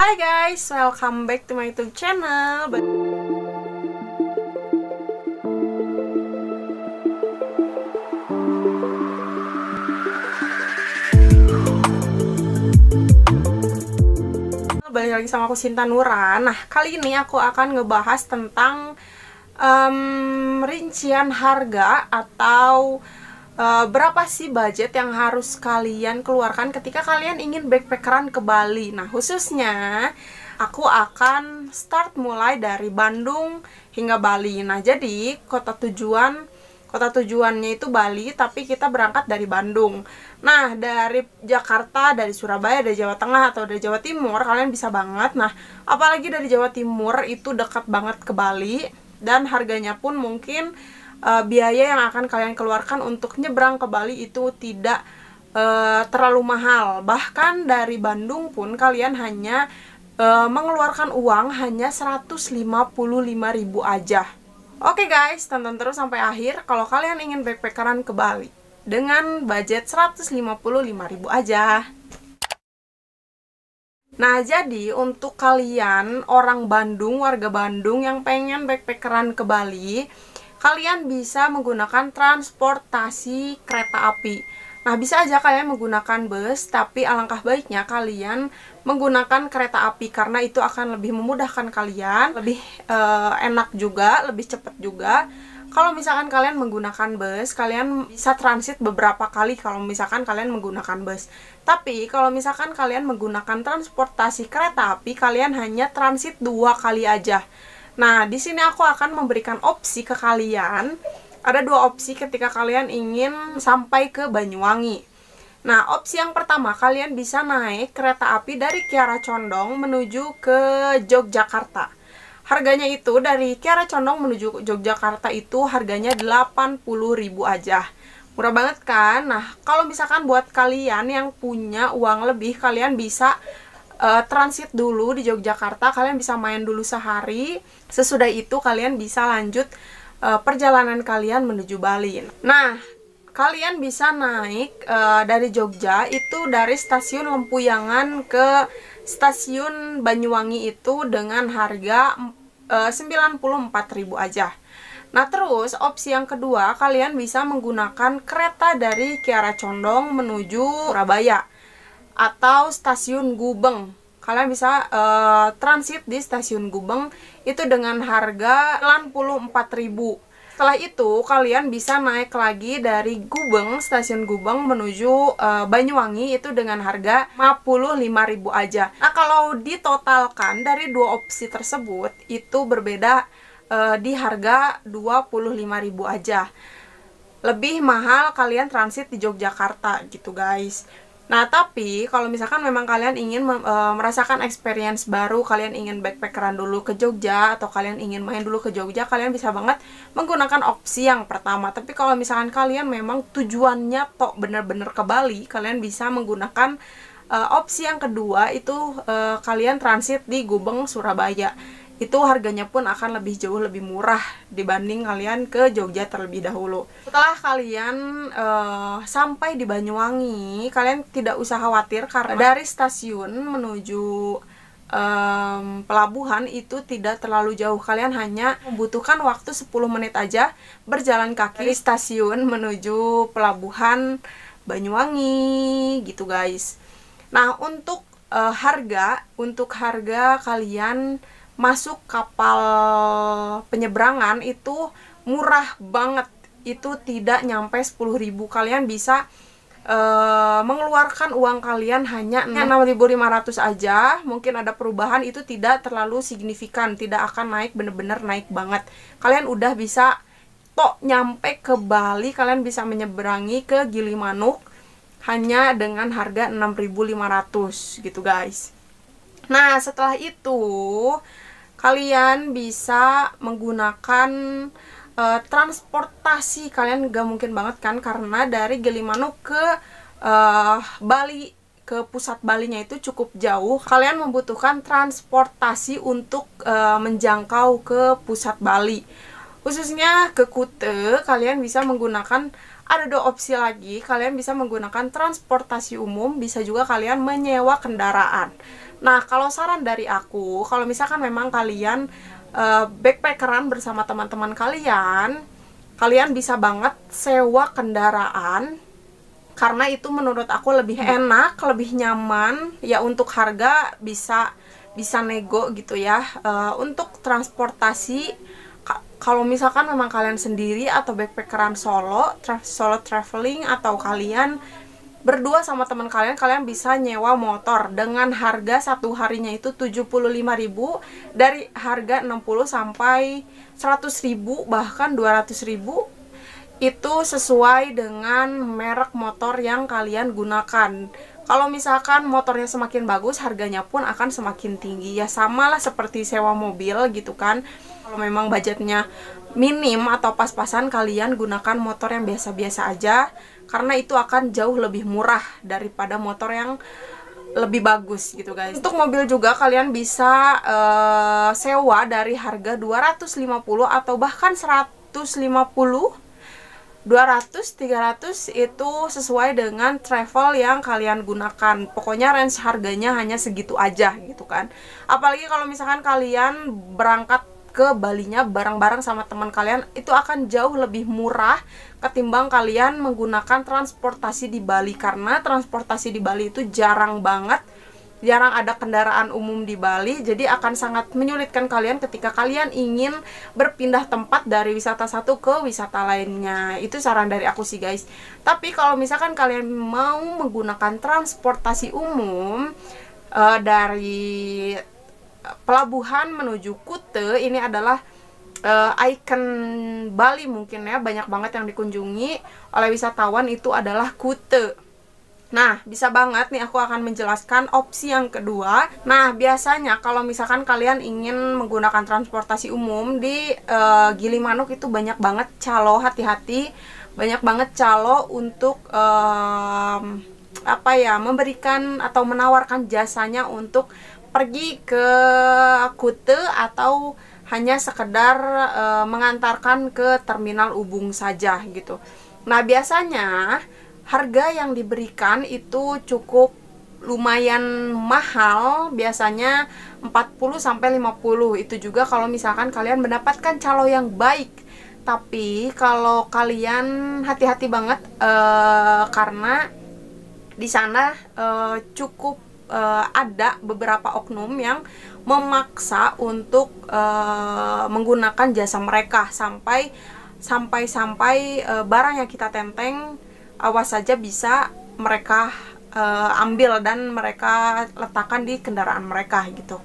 Hai guys, welcome back to my YouTube channel. Balik lagi sama aku, Sinta Nura. Nah, kali ini aku akan ngebahas tentang rincian harga atau berapa sih budget yang harus kalian keluarkan ketika kalian ingin backpackeran ke Bali. Nah, khususnya aku akan start mulai dari Bandung hingga Bali. Nah, jadi kota tujuannya itu Bali, tapi kita berangkat dari Bandung. Nah, dari Jakarta, dari Surabaya, dari Jawa Tengah atau dari Jawa Timur kalian bisa banget. Nah, apalagi dari Jawa Timur itu dekat banget ke Bali, dan harganya pun mungkin biaya yang akan kalian keluarkan untuk nyebrang ke Bali itu tidak terlalu mahal. Bahkan dari Bandung pun kalian hanya mengeluarkan uang hanya 155.000 aja. Oke guys, tonton terus sampai akhir kalau kalian ingin backpackeran ke Bali dengan budget 155.000 aja. Nah, jadi untuk kalian orang Bandung, warga Bandung yang pengen backpackeran ke Bali, kalian bisa menggunakan transportasi kereta api. Nah, bisa aja kalian menggunakan bus, tapi alangkah baiknya kalian menggunakan kereta api karena itu akan lebih memudahkan kalian, lebih enak juga, lebih cepat juga. Kalau misalkan kalian menggunakan bus, kalian bisa transit beberapa kali kalau misalkan kalian menggunakan bus. Tapi kalau misalkan kalian menggunakan transportasi kereta api, kalian hanya transit 2 kali aja. Nah, di sini aku akan memberikan opsi ke kalian. Ada 2 opsi ketika kalian ingin sampai ke Banyuwangi. Nah, opsi yang pertama, kalian bisa naik kereta api dari Kiara Condong menuju ke Yogyakarta. Harganya itu dari Kiara Condong menuju Yogyakarta itu harganya 80.000 aja. Murah banget kan? Nah, kalau misalkan buat kalian yang punya uang lebih, kalian bisa transit dulu di Yogyakarta, kalian bisa main dulu sehari. Sesudah itu kalian bisa lanjut perjalanan kalian menuju Bali. Nah, kalian bisa naik dari Jogja itu dari stasiun Lempuyangan ke stasiun Banyuwangi itu dengan harga 94.000 aja. Nah, terus opsi yang kedua, kalian bisa menggunakan kereta dari Kiara Condong menuju Surabaya atau stasiun Gubeng. Kalian bisa transit di stasiun Gubeng itu dengan harga 94.000. Setelah itu kalian bisa naik lagi dari Gubeng, stasiun Gubeng menuju Banyuwangi itu dengan harga 55.000 aja. Nah, kalau ditotalkan dari 2 opsi tersebut itu berbeda di harga 25.000 aja. Lebih mahal kalian transit di Yogyakarta gitu guys. Nah, tapi kalau misalkan memang kalian ingin merasakan experience baru, kalian ingin backpackeran dulu ke Jogja, atau kalian ingin main dulu ke Jogja, kalian bisa banget menggunakan opsi yang pertama. Tapi kalau misalkan kalian memang tujuannya tok bener-bener ke Bali, kalian bisa menggunakan opsi yang kedua, itu kalian transit di Gubeng, Surabaya. Itu harganya pun akan jauh lebih murah dibanding kalian ke Jogja terlebih dahulu. Setelah kalian sampai di Banyuwangi, kalian tidak usah khawatir karena dari stasiun menuju pelabuhan itu tidak terlalu jauh. Kalian hanya membutuhkan waktu 10 menit aja berjalan kaki dari stasiun menuju pelabuhan Banyuwangi gitu guys. Nah, untuk harga kalian masuk kapal penyeberangan itu murah banget. Itu tidak nyampe 10.000. Kalian bisa mengeluarkan uang kalian hanya 6.500 aja. Mungkin ada perubahan, itu tidak terlalu signifikan, tidak akan naik, bener-bener naik banget. Kalian udah bisa nyampe ke Bali, kalian bisa menyeberangi ke Gilimanuk hanya dengan harga 6.500 gitu guys. Nah, setelah itu kalian bisa menggunakan transportasi. Kalian gak mungkin banget kan, karena dari Gilimanuk ke Bali, ke pusat Balinya itu cukup jauh. Kalian membutuhkan transportasi untuk menjangkau ke pusat Bali. Khususnya ke Kuta, kalian bisa menggunakan, ada 2 opsi lagi. Kalian bisa menggunakan transportasi umum, bisa juga kalian menyewa kendaraan. Nah, kalau saran dari aku, kalau misalkan memang kalian backpackeran bersama teman-teman kalian, kalian bisa banget sewa kendaraan, karena itu menurut aku lebih enak, lebih nyaman. Ya untuk harga bisa nego gitu ya. Untuk transportasi, kalau misalkan memang kalian sendiri atau backpackeran solo traveling, atau kalian berdua sama teman kalian, kalian bisa nyewa motor dengan harga satu harinya itu 75.000, dari harga 60 sampai 100.000 bahkan 200.000. Itu sesuai dengan merek motor yang kalian gunakan. Kalau misalkan motornya semakin bagus, harganya pun akan semakin tinggi. Ya samalah seperti sewa mobil gitu kan. Kalau memang budgetnya minim atau pas-pasan, kalian gunakan motor yang biasa-biasa aja, karena itu akan jauh lebih murah daripada motor yang lebih bagus gitu guys. Untuk mobil juga kalian bisa sewa dari harga 250 atau bahkan 150, 200, 300, itu sesuai dengan travel yang kalian gunakan. Pokoknya range harganya hanya segitu aja gitu kan. Apalagi kalau misalkan kalian berangkat ke Balinya bareng-bareng sama teman kalian, itu akan jauh lebih murah ketimbang kalian menggunakan transportasi di Bali, karena transportasi di Bali itu jarang banget, jarang ada kendaraan umum di Bali. Jadi akan sangat menyulitkan kalian ketika kalian ingin berpindah tempat dari wisata satu ke wisata lainnya. Itu saran dari aku sih guys. Tapi kalau misalkan kalian mau menggunakan transportasi umum dari pelabuhan menuju Kuta, ini adalah ikon Bali mungkin ya, banyak banget yang dikunjungi oleh wisatawan, itu adalah Kuta. Nah, bisa banget nih aku akan menjelaskan opsi yang kedua. Nah, biasanya kalau misalkan kalian ingin menggunakan transportasi umum di Gilimanuk, itu banyak banget calo, hati-hati, banyak banget calo untuk memberikan atau menawarkan jasanya untuk pergi ke Kuta, atau hanya sekedar mengantarkan ke terminal Ubung saja gitu. Nah, biasanya harga yang diberikan itu cukup lumayan mahal, biasanya 40-50. Itu juga kalau misalkan kalian mendapatkan calo yang baik. Tapi kalau kalian hati-hati banget, karena di sana cukup ada beberapa oknum yang memaksa untuk menggunakan jasa mereka, sampai barang yang kita tenteng, awas saja bisa mereka ambil dan mereka letakkan di kendaraan mereka gitu.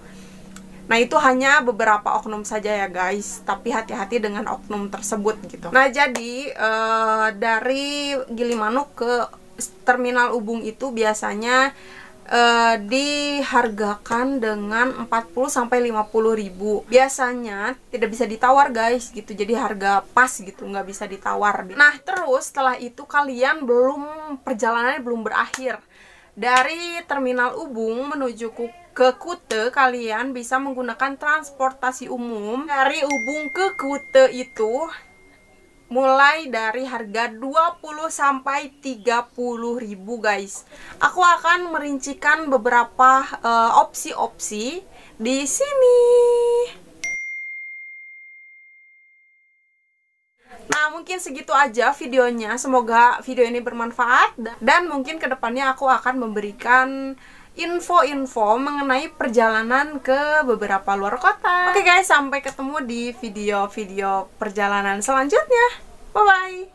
Nah, itu hanya beberapa oknum saja ya guys, tapi hati-hati dengan oknum tersebut gitu. Nah, jadi dari Gilimanuk ke terminal Ubung itu biasanya dihargakan dengan 40-50.000. Biasanya tidak bisa ditawar guys gitu, jadi harga pas gitu, nggak bisa ditawar. Nah, terus setelah itu perjalanannya belum berakhir. Dari terminal Ubung menuju ke Kuta, kalian bisa menggunakan transportasi umum. Dari Ubung ke Kuta itu mulai dari harga 20-30.000 guys. Aku akan merincikan beberapa opsi-opsi di sini. Nah, mungkin segitu aja videonya. Semoga video ini bermanfaat, dan mungkin kedepannya aku akan memberikan info-info mengenai perjalanan ke beberapa luar kota. Oke guys, sampai ketemu di video-video perjalanan selanjutnya. Bye-bye!